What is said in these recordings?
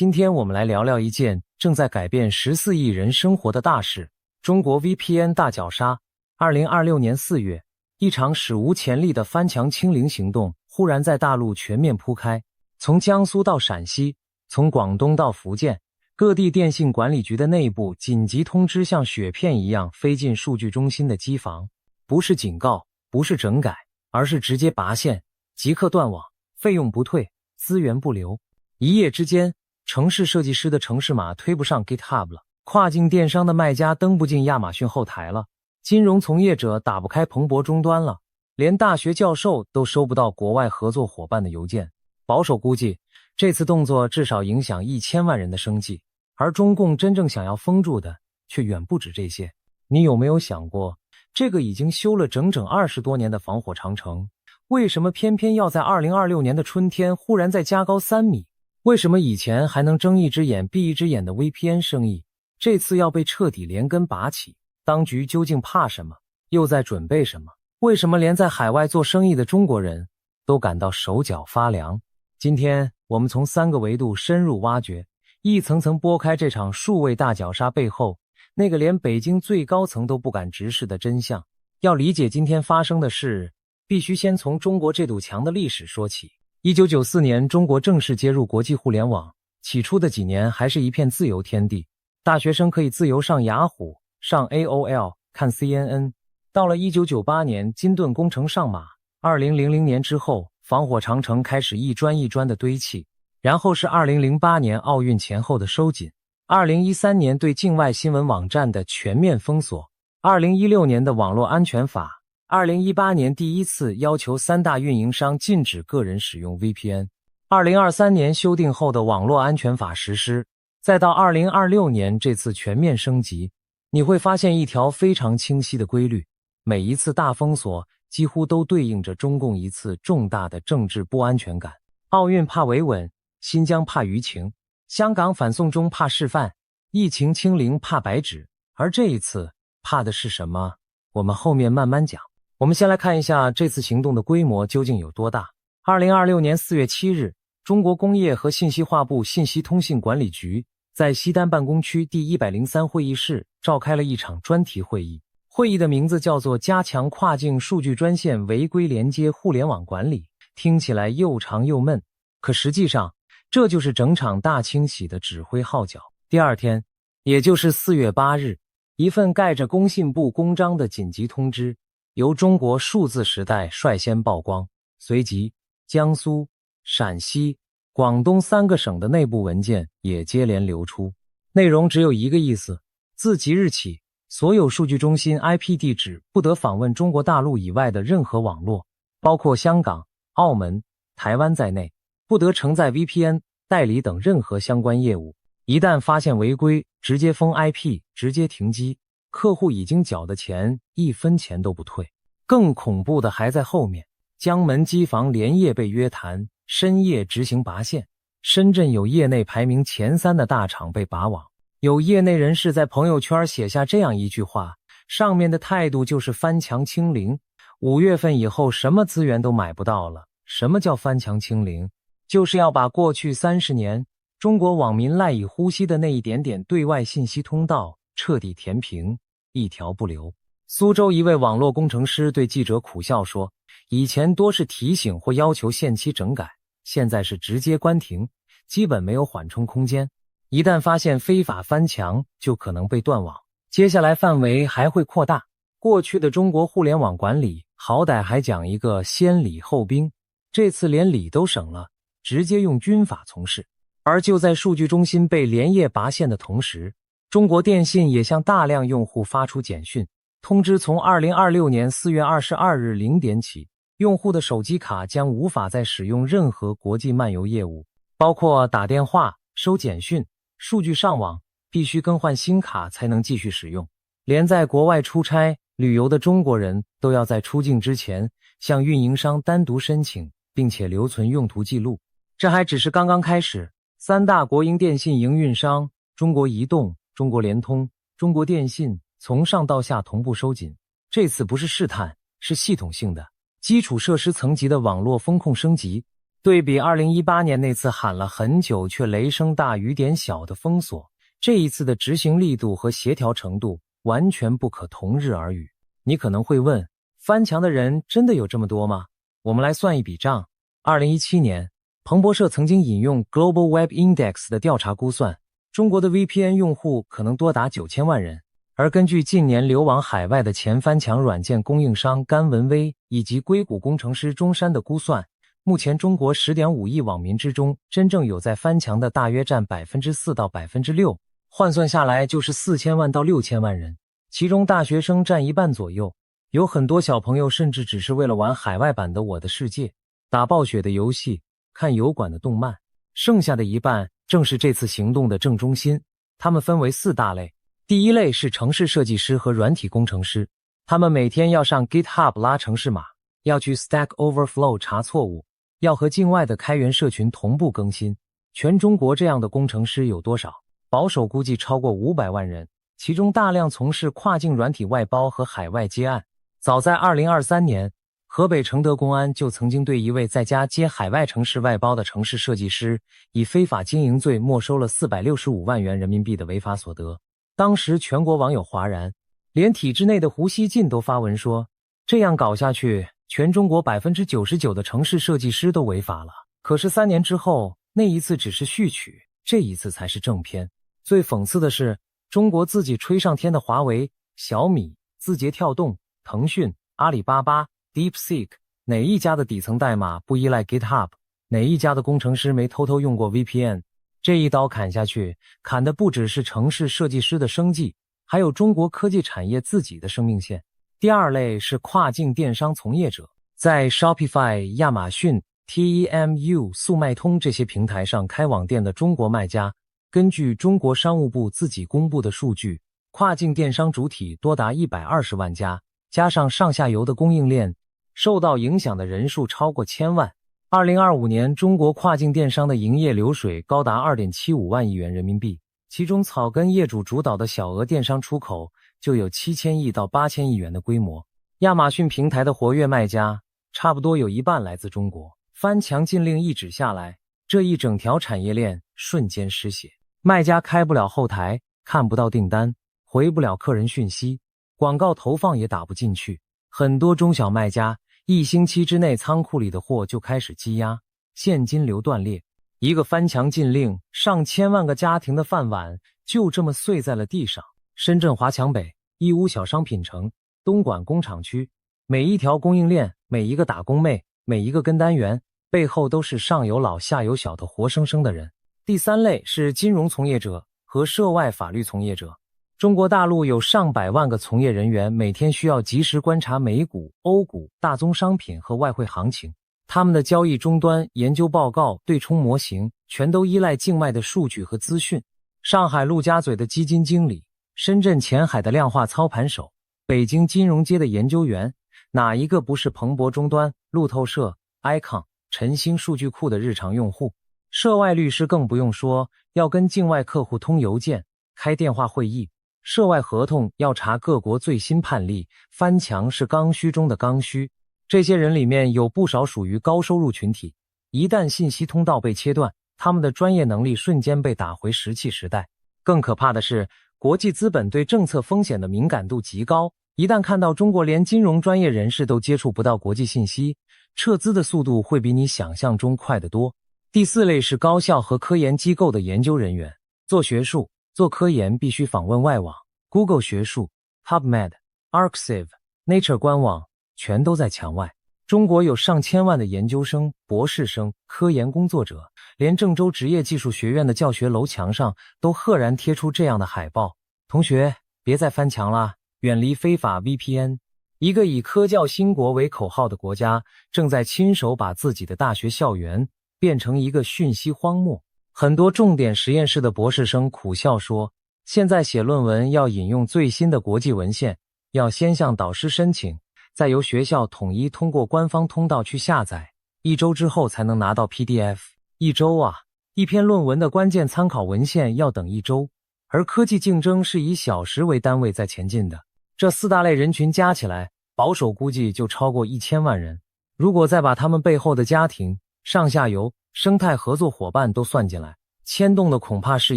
今天我们来聊聊一件正在改变14亿人生活的大事——中国 VPN 大绞杀。2026年4月，一场史无前例的翻墙清零行动忽然在大陆全面铺开，从江苏到陕西，从广东到福建，各地电信管理局的内部紧急通知像雪片一样飞进数据中心的机房，不是警告，不是整改，而是直接拔线，即刻断网，费用不退，资源不留。一夜之间，城市设计师的城市码推不上 GitHub 了，跨境电商的卖家登不进亚马逊后台了，金融从业者打不开彭博终端了，连大学教授都收不到国外合作伙伴的邮件。保守估计，这次动作至少影响1000万人的生计，而中共真正想要封住的却远不止这些。你有没有想过，这个已经修了整整20多年的防火长城，为什么偏偏要在2026年的春天忽然再加高3米？为什么以前还能睁一只眼闭一只眼的 VPN 生意，这次要被彻底连根拔起？当局究竟怕什么？又在准备什么？为什么连在海外做生意的中国人都感到手脚发凉？今天我们从3个维度深入挖掘，一层层拨开这场数位大绞杀背后那个连北京最高层都不敢直视的真相。要理解今天发生的事，必须先从中国这堵墙的历史说起。1994年，中国正式接入国际互联网，起初的几年还是一片自由天地，大学生可以自由上雅虎、上 AOL、看 CNN。到了1998年，金盾工程上马，2000年之后，防火长城开始一砖一砖的堆砌，然后是2008年奥运前后的收紧，2013年对境外新闻网站的全面封锁，2016年的网络安全法，2018年第一次要求3大运营商禁止个人使用 VPN，2023年修订后的网络安全法实施，再到2026年这次全面升级，你会发现一条非常清晰的规律，每一次大封锁几乎都对应着中共一次重大的政治不安全感。奥运怕维稳，新疆怕舆情，香港反送中怕示范，疫情清零怕白纸，而这一次怕的是什么？我们后面慢慢讲。我们先来看一下这次行动的规模究竟有多大。2026年4月7日，中国工业和信息化部信息通信管理局在西单办公区第103会议室召开了一场专题会议。会议的名字叫做加强跨境数据专线违规连接互联网管理，听起来又长又闷，可实际上这就是整场大清洗的指挥号角。第二天，也就是4月8日，一份盖着工信部公章的紧急通知由中国数字时代率先曝光，随即江苏、陕西、广东3个省的内部文件也接连流出，内容只有一个意思：自即日起，所有数据中心 IP 地址不得访问中国大陆以外的任何网络，包括香港、澳门、台湾在内，不得承载 VPN、代理等任何相关业务。一旦发现违规，直接封 IP， 直接停机，客户已经缴的钱1分钱都不退。更恐怖的还在后面，江门机房连夜被约谈，深夜执行拔线。深圳有业内排名前3的大厂被拔网，有业内人士在朋友圈写下这样一句话，上面的态度就是翻墙清零，5月份以后什么资源都买不到了。什么叫翻墙清零？就是要把过去30年中国网民赖以呼吸的那一点点对外信息通道彻底填平，一条不留。苏州一位网络工程师对记者苦笑说，以前多是提醒或要求限期整改，现在是直接关停，基本没有缓冲空间。一旦发现非法翻墙，就可能被断网，接下来范围还会扩大。过去的中国互联网管理好歹还讲一个先礼后兵，这次连礼都省了，直接用军法从事。而就在数据中心被连夜拔线的同时，中国电信也向大量用户发出简讯，通知从2026年4月22日0点起，用户的手机卡将无法再使用任何国际漫游业务，包括打电话、收简讯、数据上网，必须更换新卡才能继续使用。连在国外出差、旅游的中国人都要在出境之前向运营商单独申请，并且留存用途记录。这还只是刚刚开始，3大国营电信营运商中国移动、中国联通、中国电信从上到下同步收紧。这次不是试探，是系统性的基础设施层级的网络风控升级。对比2018年那次喊了很久却雷声大雨点小的封锁，这一次的执行力度和协调程度完全不可同日而语。你可能会问，翻墙的人真的有这么多吗？我们来算一笔账。2017年，彭博社曾经引用 Global Web Index 的调查估算，中国的 VPN 用户可能多达9000万人。而根据近年流亡海外的前翻墙软件供应商甘文威以及硅谷工程师钟山的估算，目前中国 10.5 亿网民之中，真正有在翻墙的大约占 4% 到 6%， 换算下来就是4000万到6000万人，其中大学生占一半左右。有很多小朋友甚至只是为了玩海外版的我的世界，打暴雪的游戏，看油管的动漫，剩下的一半正是这次行动的正中心。他们分为4大类。第一类是程式设计师和软体工程师，他们每天要上 GitHub 拉程式码，要去 Stack Overflow 查错误，要和境外的开源社群同步更新。全中国这样的工程师有多少？保守估计超过500万人，其中大量从事跨境软体外包和海外接案。早在2023年，河北承德公安就曾经对一位在家接海外城市外包的城市设计师，以非法经营罪没收了465万元人民币的违法所得。当时全国网友哗然，连体制内的胡锡进都发文说，这样搞下去，全中国 99% 的城市设计师都违法了。可是3年之后，那一次只是序曲，这一次才是正片。最讽刺的是，中国自己吹上天的华为、小米、字节跳动、腾讯、阿里巴巴、DeepSeek， 哪一家的底层代码不依赖 GitHub？ 哪一家的工程师没偷偷用过 VPN？这一刀砍下去，砍的不只是城市设计师的生计，还有中国科技产业自己的生命线。第二类是跨境电商从业者，在 Shopify、亚马逊、Temu、速卖通这些平台上开网店的中国卖家，根据中国商务部自己公布的数据，跨境电商主体多达120万家，加上上下游的供应链，受到影响的人数超过1000万。2025年，中国跨境电商的营业流水高达 2.75 万亿元人民币，其中草根业主主导的小额电商出口就有7000亿到8000亿元的规模。亚马逊平台的活跃卖家，差不多有一半来自中国。翻墙禁令一指下来，这一整条产业链瞬间失血，卖家开不了后台，看不到订单，回不了客人讯息，广告投放也打不进去。很多中小卖家1星期之内仓库里的货就开始积压，现金流断裂。一个翻墙禁令，上千万个家庭的饭碗就这么碎在了地上。深圳华强北、义乌小商品城、东莞工厂区，每一条供应链，每一个打工妹，每一个跟单员，背后都是上有老下有小的活生生的人。第三类是金融从业者和涉外法律从业者。中国大陆有上百万个从业人员，每天需要及时观察美股、欧股、大宗商品和外汇行情。他们的交易终端、研究报告、对冲模型，全都依赖境外的数据和资讯。上海陆家嘴的基金经理，深圳前海的量化操盘手，北京金融街的研究员，哪一个不是彭博终端、路透社、icon、晨星数据库的日常用户？涉外律师更不用说，要跟境外客户通邮件、开电话会议。涉外合同要查各国最新判例，翻墙是刚需中的刚需。这些人里面有不少属于高收入群体，一旦信息通道被切断，他们的专业能力瞬间被打回石器时代。更可怕的是，国际资本对政策风险的敏感度极高，一旦看到中国连金融专业人士都接触不到国际信息，撤资的速度会比你想象中快得多。第四类是高校和科研机构的研究人员，做学术、做科研必须访问外网 ，Google 学术、PubMed、Arxiv、Nature 官网全都在墙外。中国有上千万的研究生、博士生、科研工作者，连郑州职业技术学院的教学楼墙上都赫然贴出这样的海报：同学，别再翻墙啦，远离非法 VPN。一个以科教兴国为口号的国家，正在亲手把自己的大学校园变成一个讯息荒漠。很多重点实验室的博士生苦笑说，现在写论文要引用最新的国际文献，要先向导师申请，再由学校统一通过官方通道去下载，1周之后才能拿到 PDF。1周啊，一篇论文的关键参考文献要等1周，而科技竞争是以小时为单位在前进的。这4大类人群加起来，保守估计就超过1000万人。如果再把他们背后的家庭、上下游、生态合作伙伴都算进来，牵动的恐怕是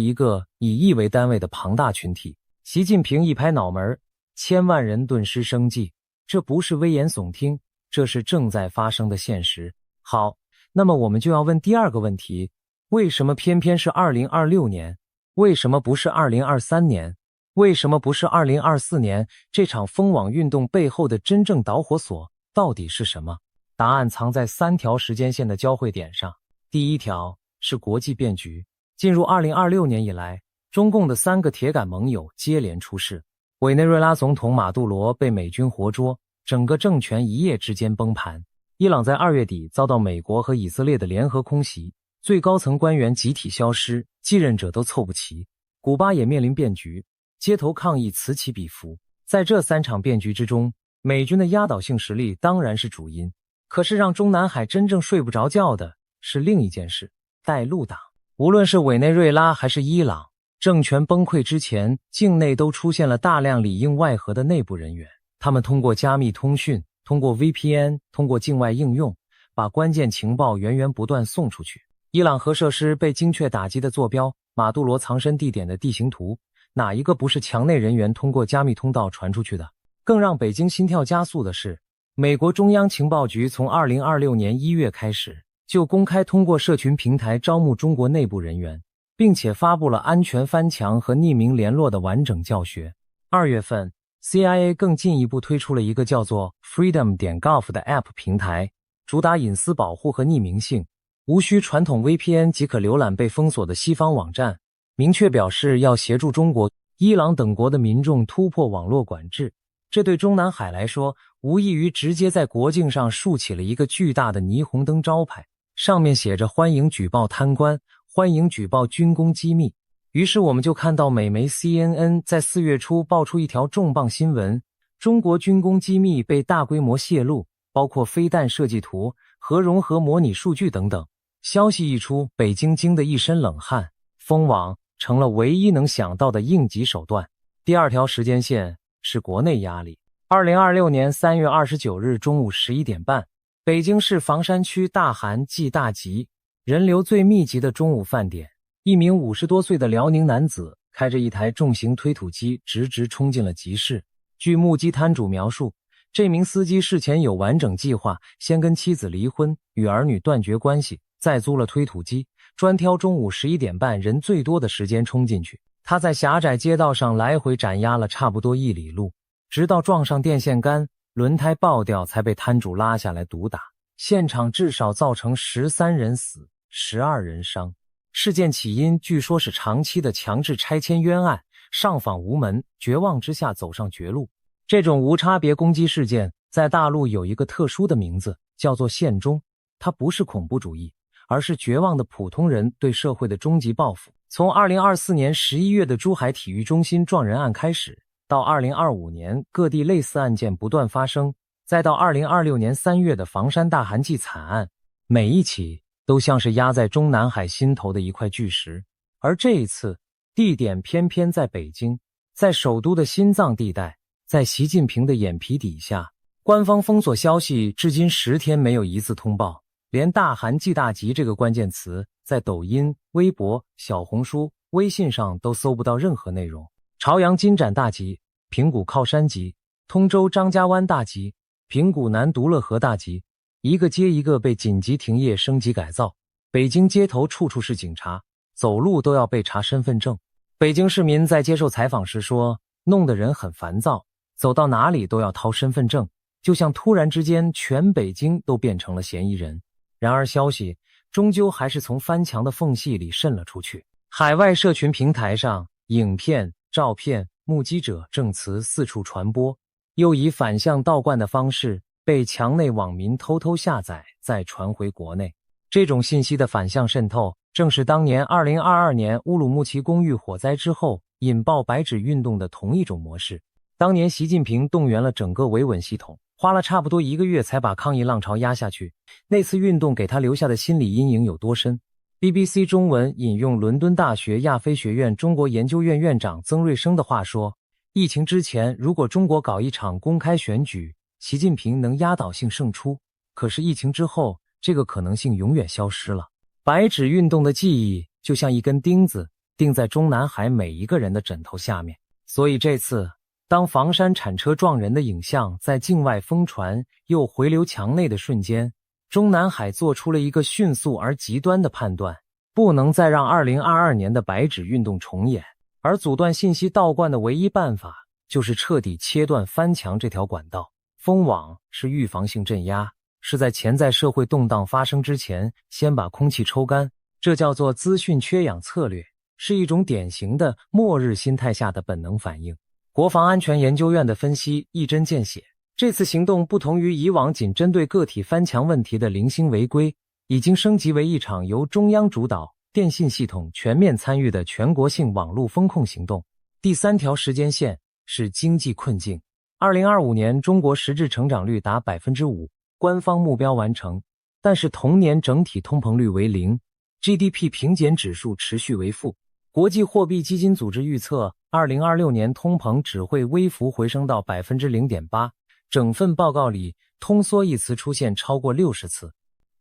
一个以亿为单位的庞大群体。习近平一拍脑门，千万人顿失生计，这不是危言耸听，这是正在发生的现实。好，那么我们就要问第二个问题，为什么偏偏是2026年？为什么不是2023年？为什么不是2024年？这场封网运动背后的真正导火索到底是什么？答案藏在3条时间线的交汇点上。第一条是国际变局。进入2026年以来，中共的3个铁杆盟友接连出事，委内瑞拉总统马杜罗被美军活捉，整个政权一夜之间崩盘。伊朗在2月底遭到美国和以色列的联合空袭，最高层官员集体消失，继任者都凑不齐。古巴也面临变局，街头抗议此起彼伏。在这3场变局之中，美军的压倒性实力当然是主因，可是让中南海真正睡不着觉的是另一件事，带路党。无论是委内瑞拉还是伊朗，政权崩溃之前，境内都出现了大量里应外合的内部人员，他们通过加密通讯，通过 VPN， 通过境外应用，把关键情报源源不断送出去。伊朗核设施被精确打击的坐标，马杜罗藏身地点的地形图，哪一个不是墙内人员通过加密通道传出去的？更让北京心跳加速的是，美国中央情报局从2026年1月开始，就公开通过社群平台招募中国内部人员，并且发布了安全翻墙和匿名联络的完整教学。2月份 CIA 更进一步推出了一个叫做 freedom.gov 的 App 平台，主打隐私保护和匿名性，无需传统 VPN 即可浏览被封锁的西方网站，明确表示要协助中国、伊朗等国的民众突破网络管制。这对中南海来说，无异于直接在国境上竖起了一个巨大的霓虹灯招牌，上面写着欢迎举报贪官，欢迎举报军工机密。于是我们就看到美媒 CNN 在4月初爆出一条重磅新闻，中国军工机密被大规模泄露，包括飞弹设计图、核融合模拟数据等等。消息一出，北京惊得一身冷汗，封网成了唯一能想到的应急手段。第2条时间线是国内压力。2026年3月29日中午11点半，北京市房山区大韩暨大集人流最密集的中午饭点，一名50多岁的辽宁男子开着一台重型推土机直冲进了集市。据目击摊主描述，这名司机事前有完整计划，先跟妻子离婚，与儿女断绝关系，再租了推土机，专挑中午11点半人最多的时间冲进去。他在狭窄街道上来回斩压了差不多1里路，直到撞上电线杆，轮胎爆掉才被摊主拉下来毒打。现场至少造成13人死，12人伤。事件起因据说是长期的强制拆迁冤案，上访无门，绝望之下走上绝路。这种无差别攻击事件在大陆有一个特殊的名字，叫做限中。它不是恐怖主义，而是绝望的普通人对社会的终极报复。从2024年11月的珠海体育中心撞人案开始，到2025年各地类似案件不断发生，再到2026年3月的房山大韩暨惨案，每一起都像是压在中南海心头的一块巨石。而这一次，地点偏偏在北京，在首都的心脏地带，在习近平的眼皮底下。官方封锁消息至今10天没有一次通报，连大韩暨大集这个关键词在抖音、微博、小红书、微信上都搜不到任何内容。朝阳金盏大集、平谷靠山集、通州张家湾大集、平谷南独乐河大集，一个接一个被紧急停业升级改造。北京街头处处是警察，走路都要被查身份证。北京市民在接受采访时说，弄得人很烦躁，走到哪里都要掏身份证，就像突然之间全北京都变成了嫌疑人。然而消息终究还是从翻墙的缝隙里渗了出去。海外社群平台上，影片、照片、目击者证词四处传播，又以反向倒灌的方式被墙内网民偷偷下载再传回国内。这种信息的反向渗透，正是当年2022年乌鲁木齐公寓火灾之后引爆白纸运动的同一种模式。当年习近平动员了整个维稳系统，花了差不多1个月才把抗议浪潮压下去。那次运动给他留下的心理阴影有多深？ BBC 中文引用伦敦大学亚非学院中国研究院院长曾瑞生的话说，疫情之前如果中国搞一场公开选举，习近平能压倒性胜出。可是疫情之后，这个可能性永远消失了。白纸运动的记忆就像一根钉子，钉在中南海每一个人的枕头下面。所以这次，当房山铲车撞人的影像在境外疯传又回流墙内的瞬间，中南海做出了一个迅速而极端的判断，不能再让2022年的白纸运动重演。而阻断信息倒灌的唯一办法，就是彻底切断翻墙这条管道。封网是预防性镇压，是在潜在社会动荡发生之前，先把空气抽干，这叫做资讯缺氧策略，是一种典型的末日心态下的本能反应。国防安全研究院的分析一针见血，这次行动不同于以往仅针对个体翻墙问题的零星违规，已经升级为一场由中央主导、电信系统全面参与的全国性网络风控行动。第3条时间线是经济困境。2025年中国实质成长率达 5%， 官方目标完成，但是同年整体通膨率为0， GDP 平减指数持续为负。国际货币基金组织预测2026年通膨只会微幅回升到 0.8%， 整份报告里通缩一词出现超过60次。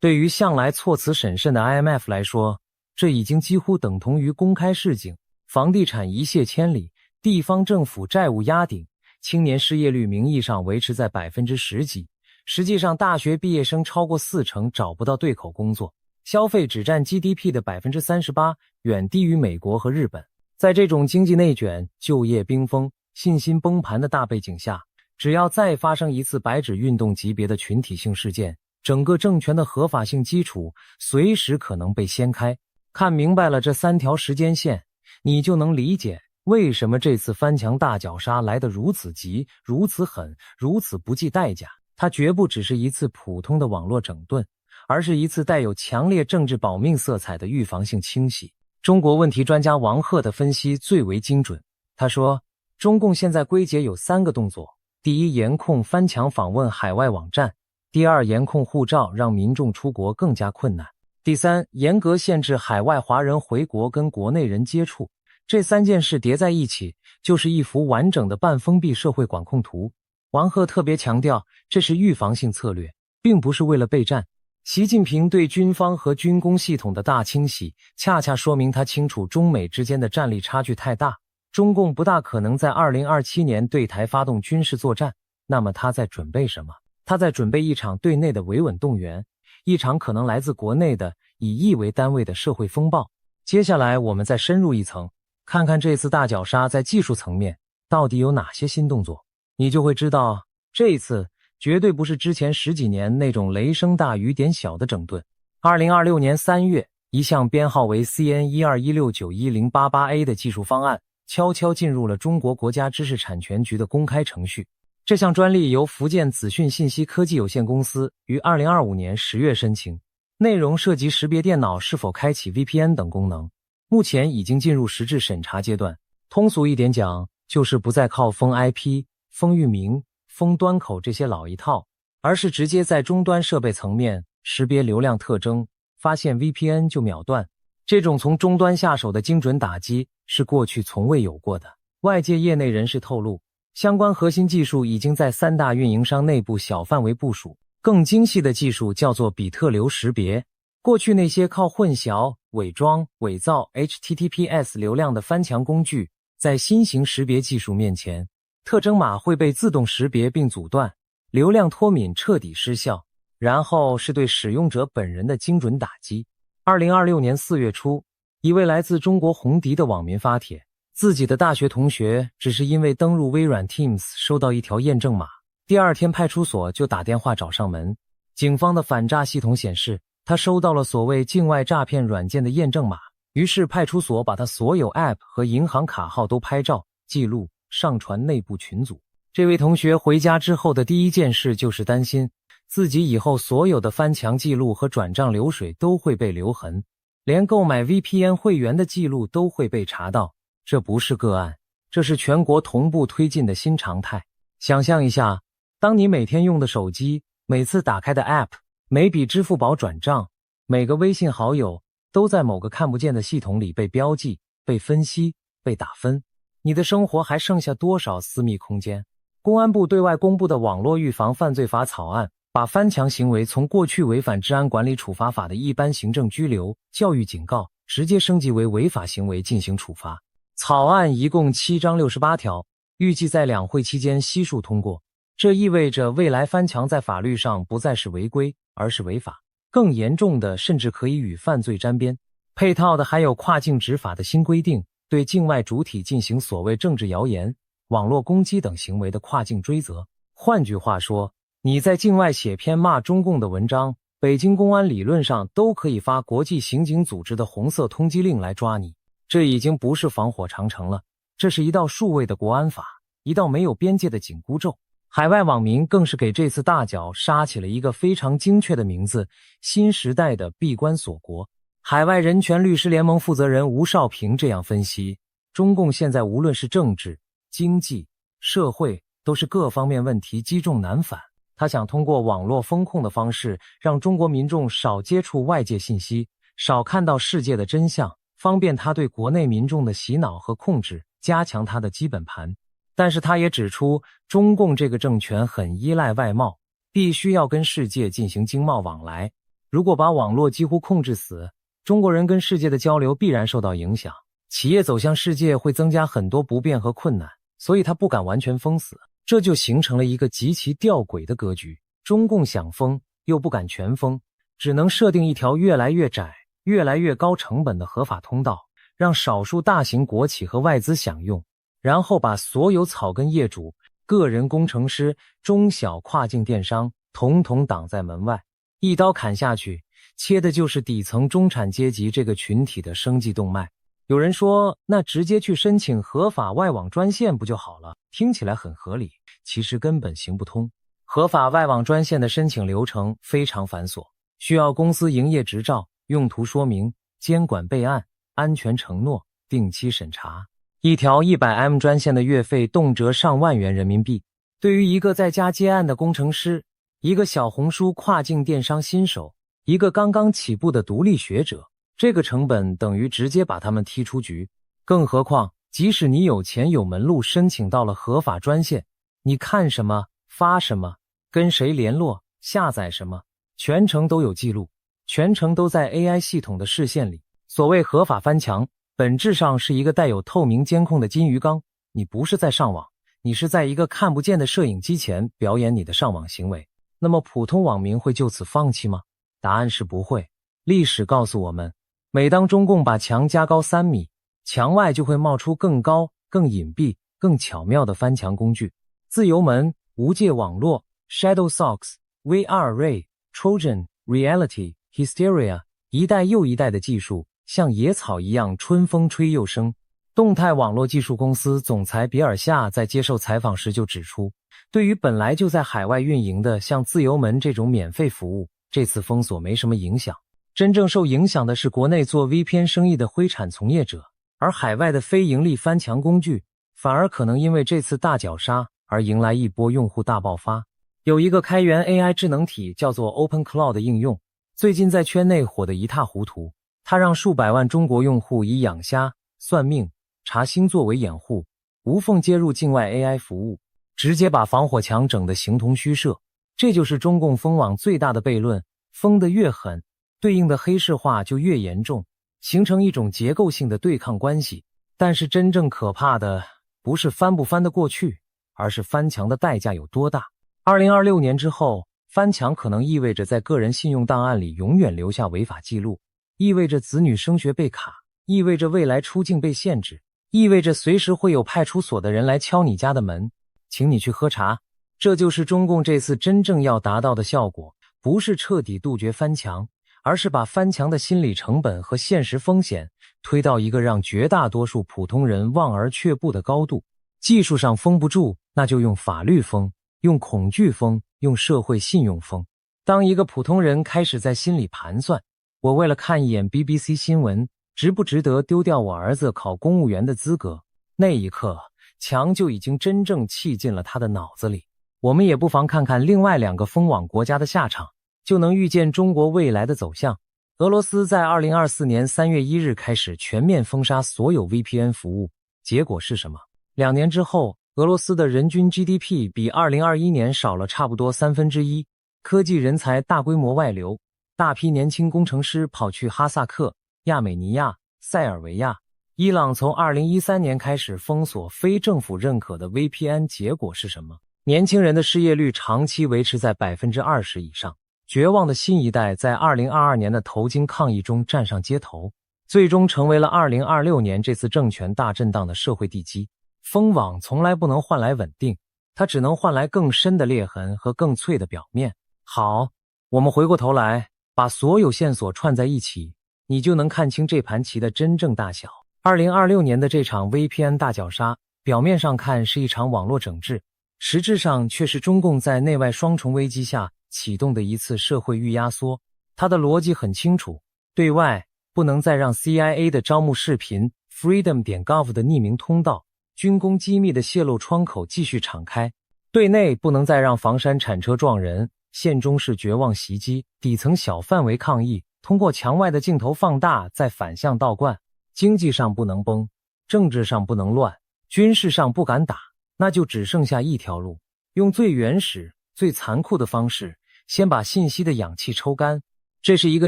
对于向来措辞审慎的 IMF 来说，这已经几乎等同于公开示警，房地产一泻千里，地方政府债务压顶，青年失业率名义上维持在 10% 几，实际上大学毕业生超过40%找不到对口工作，消费只占 GDP 的 38%， 远低于美国和日本。在这种经济内卷、就业冰封、信心崩盘的大背景下，只要再发生一次白纸运动级别的群体性事件，整个政权的合法性基础随时可能被掀开。看明白了这3条时间线，你就能理解为什么这次翻墙大绞杀来得如此急、如此狠、如此不计代价。它绝不只是一次普通的网络整顿，而是一次带有强烈政治保命色彩的预防性清洗。中国问题专家王鹤的分析最为精准。他说，中共现在归结有3个动作：第一，严控翻墙访问海外网站；第二，严控护照，让民众出国更加困难；第三，严格限制海外华人回国跟国内人接触。这3件事叠在一起，就是一幅完整的半封闭社会管控图。王鹤特别强调，这是预防性策略，并不是为了备战。习近平对军方和军工系统的大清洗，恰恰说明他清楚中美之间的战力差距太大，中共不大可能在2027年对台发动军事作战。那么他在准备什么？他在准备一场对内的维稳动员，一场可能来自国内的以亿为单位的社会风暴。接下来我们再深入一层，看看这次大绞杀在技术层面到底有哪些新动作，你就会知道，这一次绝对不是之前10几年那种雷声大雨点小的整顿。2026年3月，一项编号为 CN121691088A 的技术方案悄悄进入了中国国家知识产权局的公开程序。这项专利由福建资讯信息科技有限公司于2025年10月申请，内容涉及识别电脑是否开启 VPN 等功能，目前已经进入实质审查阶段。通俗一点讲，就是不再靠封 IP、封域名、封端口这些老一套，而是直接在终端设备层面识别流量特征，发现 VPN 就秒断。这种从终端下手的精准打击是过去从未有过的。外界业内人士透露，相关核心技术已经在3大运营商内部小范围部署，更精细的技术叫做比特流识别。过去那些靠混淆、伪装、伪造 HTTPS 流量的翻墙工具，在新型识别技术面前，特征码会被自动识别并阻断，流量脱敏彻底失效，然后是对使用者本人的精准打击。2026年4月初，一位来自中国红迪的网民发帖，自己的大学同学只是因为登入微软 Teams 收到一条验证码，第2天派出所就打电话找上门。警方的反诈系统显示，他收到了所谓境外诈骗软件的验证码，于是派出所把他所有 App 和银行卡号都拍照记录上传内部群组。这位同学回家之后的第一件事就是担心自己以后所有的翻墙记录和转账流水都会被留痕，连购买 VPN 会员的记录都会被查到。这不是个案，这是全国同步推进的新常态。想象一下，当你每天用的手机，每次打开的 App， 每笔支付宝转账，每个微信好友都在某个看不见的系统里被标记、被分析、被打分，你的生活还剩下多少私密空间？公安部对外公布的网络预防犯罪法草案把翻墙行为从过去违反治安管理处罚法的一般行政拘留、教育警告，直接升级为违法行为进行处罚。草案一共7章68条，预计在两会期间悉数通过。这意味着未来翻墙在法律上不再是违规，而是违法。更严重的甚至可以与犯罪沾边。配套的还有跨境执法的新规定，对境外主体进行所谓政治谣言、网络攻击等行为的跨境追责。换句话说，你在境外写篇骂中共的文章，北京公安理论上都可以发国际刑警组织的红色通缉令来抓你。这已经不是防火长城了，这是一道数位的国安法，一道没有边界的紧箍咒。海外网民更是给这次大脚杀起了一个非常精确的名字：新时代的闭关锁国。海外人权律师联盟负责人吴少平这样分析，中共现在无论是政治、经济、社会，都是各方面问题积重难返。他想通过网络风控的方式，让中国民众少接触外界信息，少看到世界的真相，方便他对国内民众的洗脑和控制，加强他的基本盘。但是他也指出，中共这个政权很依赖外贸，必须要跟世界进行经贸往来。如果把网络几乎控制死，中国人跟世界的交流必然受到影响，企业走向世界会增加很多不便和困难，所以他不敢完全封死。这就形成了一个极其吊诡的格局，中共想封又不敢全封，只能设定一条越来越窄、越来越高成本的合法通道，让少数大型国企和外资享用，然后把所有草根业主、个人工程师、中小跨境电商统统挡在门外，一刀砍下去，切的就是底层中产阶级这个群体的生计动脉。有人说，那直接去申请合法外网专线不就好了？听起来很合理，其实根本行不通。合法外网专线的申请流程非常繁琐，需要公司营业执照、用途说明、监管备案、安全承诺、定期审查。一条100M 专线的月费动辄上万元人民币。对于一个在家接案的工程师，一个小红书跨境电商新手，一个刚刚起步的独立学者，这个成本等于直接把他们踢出局。更何况，即使你有钱有门路申请到了合法专线，你看什么、发什么、跟谁联络、下载什么，全程都有记录，全程都在 AI 系统的视线里。所谓合法翻墙，本质上是一个带有透明监控的金鱼缸，你不是在上网，你是在一个看不见的摄影机前表演你的上网行为。那么普通网民会就此放弃吗？答案是不会。历史告诉我们，每当中共把墙加高3米，墙外就会冒出更高、更隐蔽、更巧妙的翻墙工具。自由门、无界网络、Shadow Socks、VR Ray、Trojan、Reality、Hysteria， 一代又一代的技术像野草一样春风吹又生。动态网络技术公司总裁比尔夏在接受采访时就指出，对于本来就在海外运营的像自由门这种免费服务，这次封锁没什么影响。真正受影响的是国内做 VPN 生意的灰产从业者，而海外的非盈利翻墙工具反而可能因为这次大绞杀而迎来一波用户大爆发。有一个开源 AI 智能体叫做 OpenClaw 的应用，最近在圈内火得一塌糊涂。它让数百万中国用户以养虾、算命、查星座为掩护，无缝接入境外 AI 服务，直接把防火墙整得形同虚设。这就是中共封网最大的悖论，封得越狠，对应的黑市化就越严重，形成一种结构性的对抗关系。但是真正可怕的不是翻不翻得过去，而是翻墙的代价有多大。2026年之后，翻墙可能意味着在个人信用档案里永远留下违法记录，意味着子女升学被卡，意味着未来出境被限制，意味着随时会有派出所的人来敲你家的门，请你去喝茶。这就是中共这次真正要达到的效果，不是彻底杜绝翻墙，而是把翻墙的心理成本和现实风险推到一个让绝大多数普通人望而却步的高度。技术上封不住，那就用法律封，用恐惧封，用社会信用封。当一个普通人开始在心里盘算，我为了看一眼 BBC 新闻，值不值得丢掉我儿子考公务员的资格，那一刻，墙就已经真正砌进了他的脑子里。我们也不妨看看另外2个封网国家的下场，就能预见中国未来的走向。俄罗斯在2024年3月1日开始全面封杀所有 VPN 服务，结果是什么？2年之后，俄罗斯的人均 GDP 比2021年少了差不多1/3，科技人才大规模外流，大批年轻工程师跑去哈萨克、亚美尼亚、塞尔维亚。伊朗从2013年开始封锁非政府认可的 VPN， 结果是什么？年轻人的失业率长期维持在 20% 以上。绝望的新一代在2022年的头巾抗议中站上街头，最终成为了2026年这次政权大震荡的社会地基。封网从来不能换来稳定，它只能换来更深的裂痕和更脆的表面。好，我们回过头来，把所有线索串在一起，你就能看清这盘棋的真正大小。2026年的这场 VPN 大绞杀，表面上看是一场网络整治，实质上却是中共在内外双重危机下启动的一次社会预压缩。它的逻辑很清楚，对外不能再让 CIA 的招募视频、freedom.gov 的匿名通道、军工机密的泄露窗口继续敞开；对内不能再让房山铲车撞人、县中市绝望袭击、底层小范围抗议通过墙外的镜头放大再反向倒灌。经济上不能崩，政治上不能乱，军事上不敢打，那就只剩下一条路，用最原始、最残酷的方式，先把信息的氧气抽干。这是一个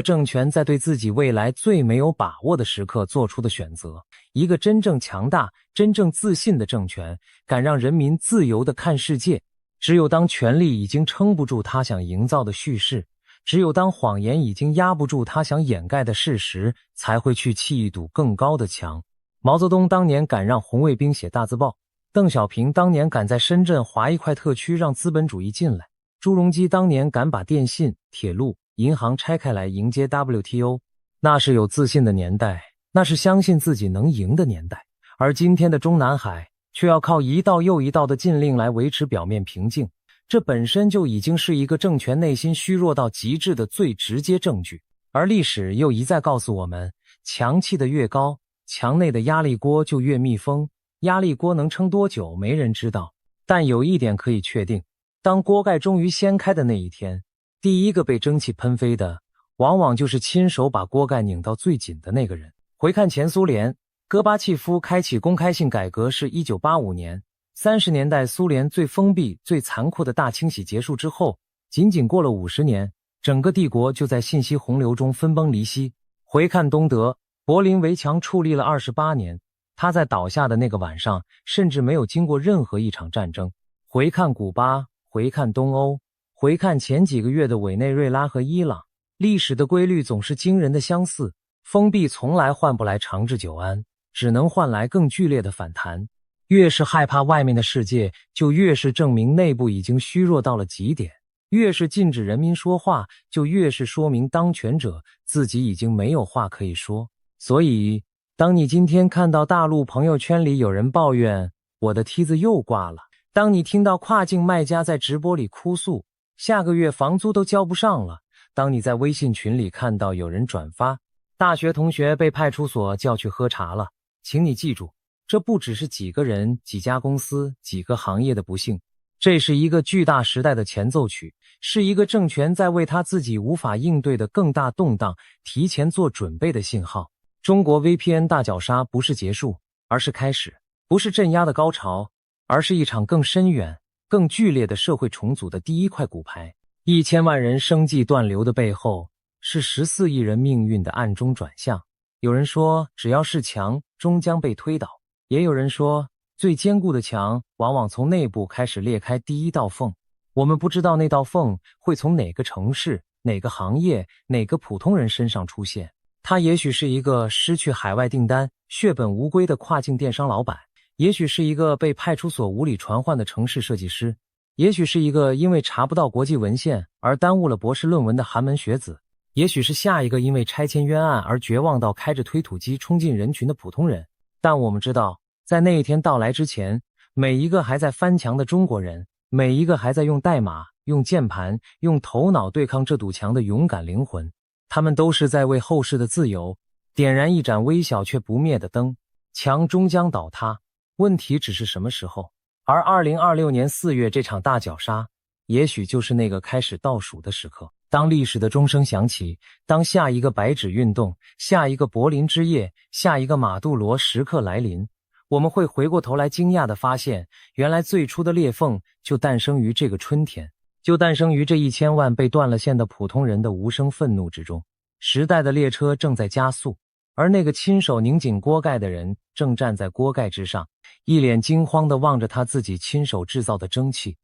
政权在对自己未来最没有把握的时刻做出的选择。一个真正强大、真正自信的政权，敢让人民自由地看世界。只有当权力已经撑不住他想营造的叙事，只有当谎言已经压不住他想掩盖的事实，才会去砌一堵更高的墙。毛泽东当年敢让红卫兵写大字报，邓小平当年敢在深圳划一块特区让资本主义进来，朱镕基当年敢把电信、铁路、银行拆开来迎接 WTO。 那是有自信的年代，那是相信自己能赢的年代。而今天的中南海却要靠一道又一道的禁令来维持表面平静，这本身就已经是一个政权内心虚弱到极致的最直接证据。而历史又一再告诉我们，墙砌得越高，墙内的压力锅就越密封。压力锅能撑多久没人知道，但有一点可以确定，当锅盖终于掀开的那一天，第一个被蒸汽喷飞的往往就是亲手把锅盖拧到最紧的那个人。回看前苏联，戈巴契夫开启公开性改革是1985年，30年代苏联最封闭、最残酷的大清洗结束之后，仅仅过了50年，整个帝国就在信息洪流中分崩离析。回看东德，柏林围墙矗立了28年，它在倒下的那个晚上，甚至没有经过任何一场战争。回看古巴，回看东欧，回看前几个月的委内瑞拉和伊朗，历史的规律总是惊人的相似。封闭从来换不来长治久安，只能换来更剧烈的反弹。越是害怕外面的世界，就越是证明内部已经虚弱到了极点。越是禁止人民说话，就越是说明当权者自己已经没有话可以说。所以，当你今天看到大陆朋友圈里有人抱怨我的梯子又挂了，当你听到跨境卖家在直播里哭诉下个月房租都交不上了，当你在微信群里看到有人转发大学同学被派出所叫去喝茶了，请你记住，这不只是几个人、几家公司、几个行业的不幸，这是一个巨大时代的前奏曲，是一个政权在为他自己无法应对的更大动荡提前做准备的信号。中国 VPN 大绞杀不是结束，而是开始；不是镇压的高潮，而是一场更深远、更剧烈的社会重组的第一块骨牌。1000万人生计断流的背后，是14亿人命运的暗中转向。有人说，只要是墙，终将被推倒；也有人说，最坚固的墙往往从内部开始裂开第一道缝。我们不知道那道缝会从哪个城市、哪个行业、哪个普通人身上出现。他也许是一个失去海外订单、血本无归的跨境电商老板，也许是一个被派出所无理传唤的城市设计师，也许是一个因为查不到国际文献而耽误了博士论文的寒门学子，也许是下一个因为拆迁冤案而绝望到开着推土机冲进人群的普通人。但我们知道，在那一天到来之前，每一个还在翻墙的中国人，每一个还在用代码、用键盘、用头脑对抗这堵墙的勇敢灵魂，他们都是在为后世的自由点燃一盏微小却不灭的灯。墙终将倒塌，问题只是什么时候。而2026年4月这场大绞杀，也许就是那个开始倒数的时刻。当历史的钟声响起，当下一个白纸运动、下一个柏林之夜、下一个马杜罗时刻来临，我们会回过头来惊讶地发现，原来最初的裂缝就诞生于这个春天。就诞生于这1000万被断了线的普通人的无声愤怒之中。时代的列车正在加速，而那个亲手拧紧锅盖的人正站在锅盖之上，一脸惊慌地望着他自己亲手制造的蒸汽。